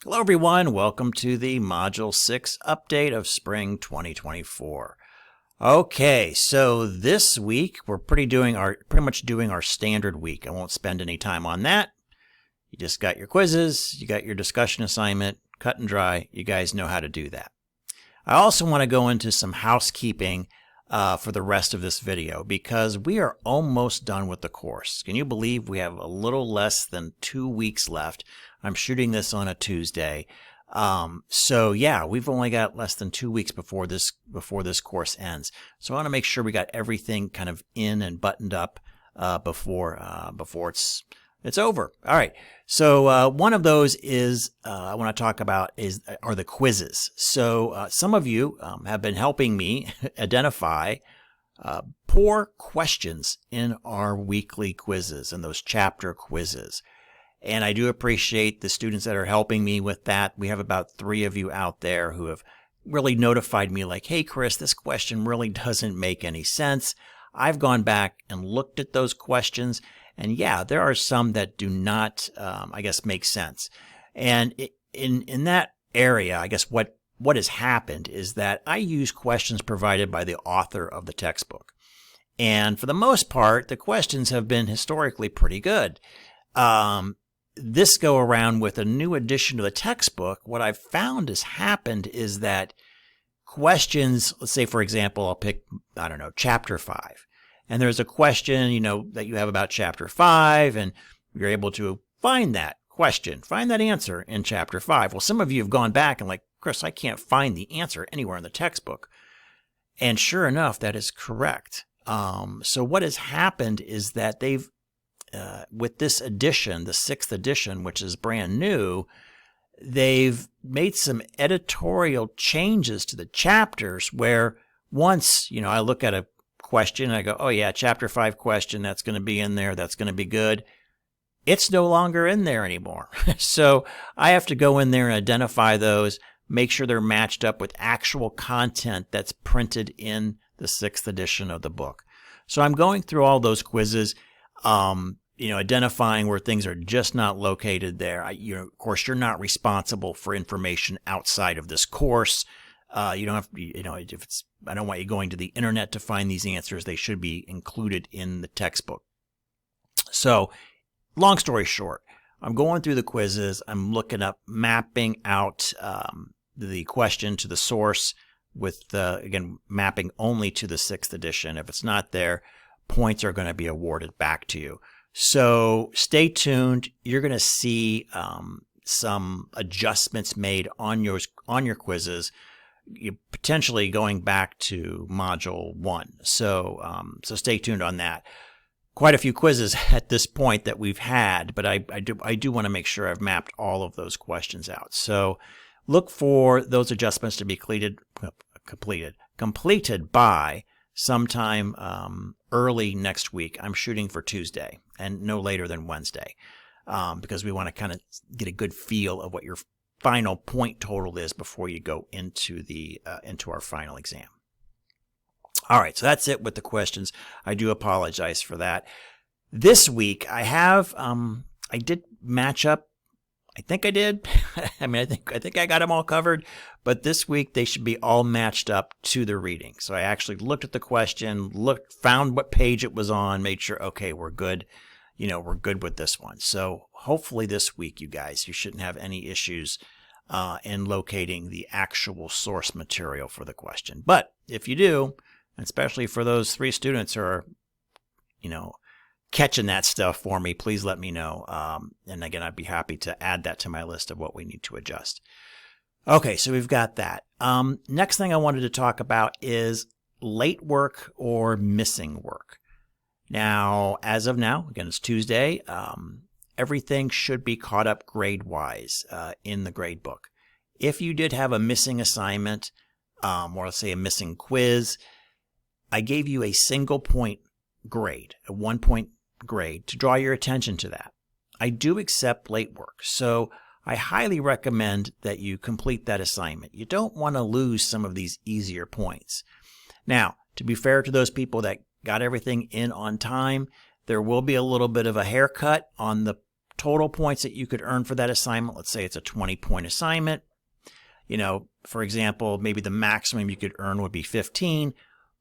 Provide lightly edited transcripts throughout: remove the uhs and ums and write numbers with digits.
Hello everyone, welcome to the Module 6 update of Spring 2024. Okay, so this week we're pretty much doing our standard week. I won't spend any time on that. You just got your quizzes, you got your discussion assignment, cut and dry. You guys know how to do that. I also want to go into some housekeeping for the rest of this video because we are almost done with the course. Can you believe we have a little less than 2 weeks left? I'm shooting this on a Tuesday. So yeah, we've only got less than 2 weeks before this course ends. So I want to make sure we got everything kind of in and buttoned up before it's over. All right. So one of those is I want to talk about are the quizzes. So some of you have been helping me identify poor questions in our weekly quizzes and those chapter quizzes. And I do appreciate the students that are helping me with that. We have about 3 of you out there who have really notified me like, hey, Chris, this question really doesn't make any sense. I've gone back and looked at those questions. And yeah, there are some that do not, make sense. And in that area, I guess what has happened is that I use questions provided by the author of the textbook. And for the most part, the questions have been historically pretty good. This go around with a new edition to the textbook, what I've found has happened is that questions, let's say, for example, I'll pick, chapter 5. And there's a question, that you have about chapter 5, and you're able to find that question, find that answer in chapter 5. Well, some of you have gone back and like, Chris, I can't find the answer anywhere in the textbook. And sure enough, that is correct. So what has happened is that they've, with this edition, the 6th edition, which is brand new, they've made some editorial changes to the chapters where once, I look at a question and I go, oh yeah, chapter 5 question, that's going to be in there, that's going to be good. It's no longer in there anymore. So I have to go in there and identify those, make sure they're matched up with actual content that's printed in the 6th edition of the book. So I'm going through all those quizzes, identifying where things are just not located there. Of course, you're not responsible for information outside of this course. You don't have to, I don't want you going to the internet to find these answers. They should be included in the textbook. So, long story short, I'm going through the quizzes. I'm looking up, mapping out the question to the source with, again, mapping only to the 6th edition. If it's not there, points are going to be awarded back to you. So stay tuned. You're going to see some adjustments made on your quizzes, potentially going back to Module 1. So stay tuned on that. Quite a few quizzes at this point that we've had, but I do want to make sure I've mapped all of those questions out. So look for those adjustments to be completed by sometime early next week. I'm shooting for Tuesday and no later than Wednesday because we want to kind of get a good feel of what your final point total is before you go into our final exam. All right, so that's it with the questions. I do apologize for that. This week I have I did match up. I think I did. I think I got them all covered, but this week they should be all matched up to the reading. So I actually looked at the question, found what page it was on, made sure, okay, we're good. We're good with this one. So hopefully this week, you guys, you shouldn't have any issues in locating the actual source material for the question. But if you do, especially for those 3 students who are, catching that stuff for me, please let me know. And again, I'd be happy to add that to my list of what we need to adjust. Okay, so we've got that. Next thing I wanted to talk about is late work or missing work. Now, as of now, again, it's Tuesday. Everything should be caught up grade-wise in the grade book. If you did have a missing assignment, or let's say a missing quiz, I gave you a single point grade, a 1-point grade, to draw your attention to that. I do accept late work, so I highly recommend that you complete that assignment. You don't want to lose some of these easier points. Now, to be fair to those people that got everything in on time, there will be a little bit of a haircut on the total points that you could earn for that assignment. Let's say it's a 20-point assignment. You know, for example, maybe the maximum you could earn would be 15,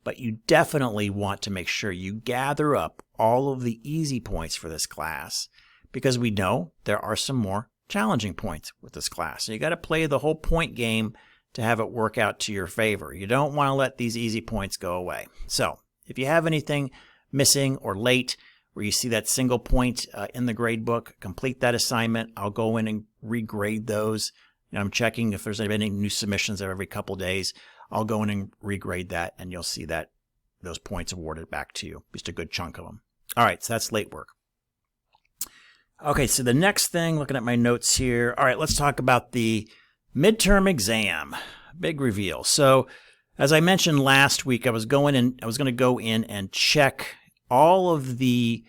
but you definitely want to make sure you gather up all of the easy points for this class, because we know there are some more challenging points with this class. So you got to play the whole point game to have it work out to your favor. You don't want to let these easy points go away. So if you have anything missing or late, where you see that single point in the grade book, complete that assignment. I'll go in and regrade those. You know, I'm checking if there's any new submissions every couple days. I'll go in and regrade that, and you'll see that those points awarded back to you, just a good chunk of them. All right, so that's late work. Okay, so the next thing, looking at my notes here. All right, let's talk about the midterm exam. Big reveal. So as I mentioned last week, I was going to go in and check all of the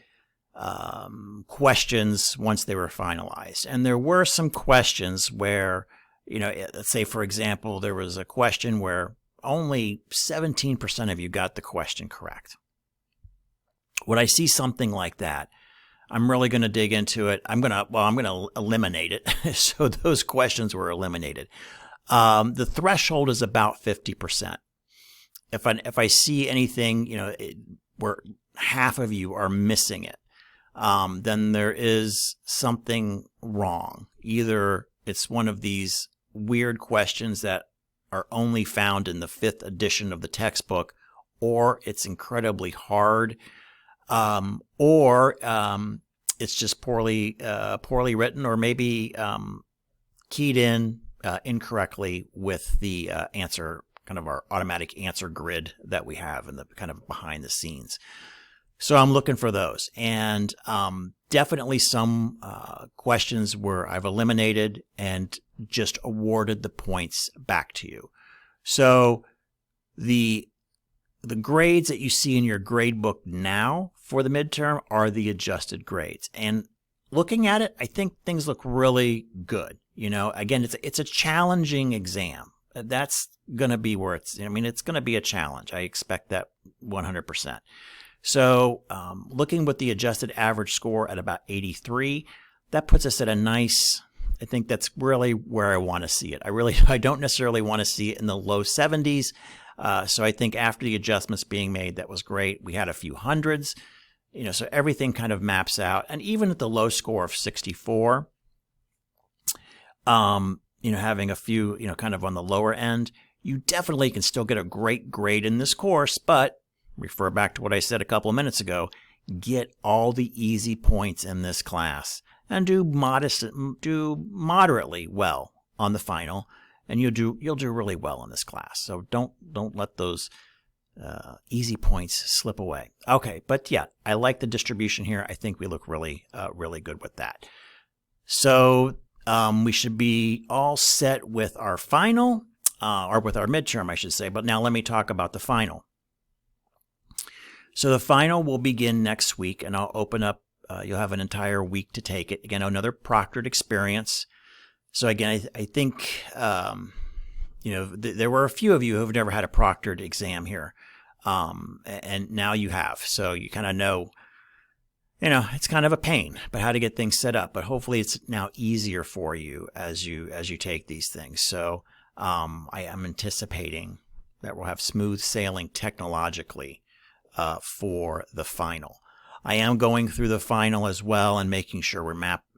questions once they were finalized. And there were some questions where, you know, let's say, for example, there was a question where only 17% of you got the question correct. When I see something like that, I'm really going to dig into it. I'm going to eliminate it. So those questions were eliminated. The threshold is about 50%. If I see anything, you know, where half of you are missing it, then there is something wrong. Either it's one of these weird questions that are only found in the 5th edition of the textbook, or it's incredibly hard, or it's just poorly written, or maybe keyed in incorrectly with the answer, kind of our automatic answer grid that we have in the kind of behind the scenes. So I'm looking for those, and definitely some questions where I've eliminated and just awarded the points back to you. So the grades that you see in your grade book now for the midterm are the adjusted grades. And looking at it, I think things look really good. You know, again, it's a challenging exam. That's going to be where it's going to be a challenge. I expect that 100%. So looking with the adjusted average score at about 83, that puts us at a nice, I think that's really where I want to see it. I don't necessarily want to see it in the low 70s. So I think after the adjustments being made, that was great. We had a few hundreds, you know, so everything kind of maps out. And even at the low score of 64, you know, having a few, you know, kind of on the lower end, you definitely can still get a great grade in this course, but refer back to what I said a couple of minutes ago, get all the easy points in this class and do moderately well on the final, and you'll do really well in this class. So don't let those easy points slip away. Okay, but yeah, I like the distribution here. I think we look really good with that. So we should be all set with our final, or with our midterm, I should say. But now let me talk about the final. So the final will begin next week, and I'll open up, you'll have an entire week to take it. Again, another proctored experience. So again, I think, you know, there were a few of you who have never had a proctored exam here, and now you have. So you kind of know, you know, it's kind of a pain, but how to get things set up. But hopefully it's now easier for you as you take these things. So I am anticipating that we'll have smooth sailing technologically for the final. I am going through the final as well and making sure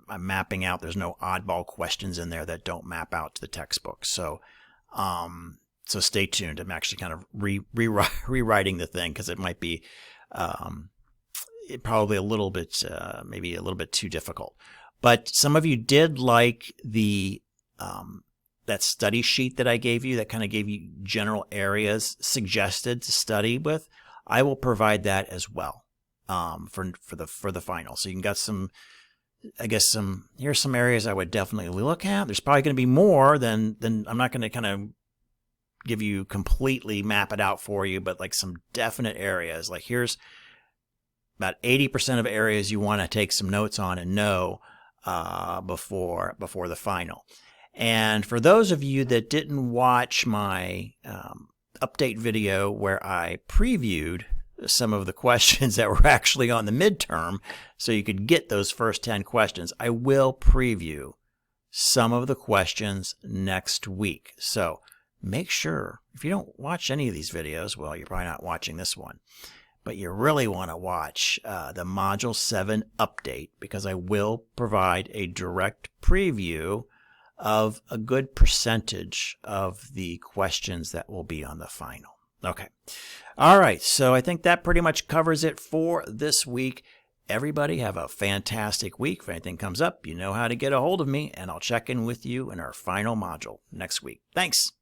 I'm mapping out. There's no oddball questions in there that don't map out to the textbook. So, so stay tuned. I'm actually kind of rewriting the thing because it might be probably a little bit, maybe a little bit too difficult. But some of you did like the that study sheet that I gave you, that kind of gave you general areas suggested to study with. I will provide that as well for the final. So you can get some, I guess here's some areas I would definitely look at. There's probably going to be more than I'm not going to kind of give you completely map it out for you, but like some definite areas. Like here's about 80% of areas you want to take some notes on and know before the final. And for those of you that didn't watch my update video where I previewed some of the questions that were actually on the midterm so you could get those first 10 questions. I will preview some of the questions next week. So make sure, if you don't watch any of these videos, well, you're probably not watching this one, but you really want to watch the Module 7 update, because I will provide a direct preview of a good percentage of the questions that will be on the final. Okay. All right. So I think that pretty much covers it for this week. Everybody have a fantastic week. If anything comes up, you know how to get a hold of me, and I'll check in with you in our final module next week. Thanks.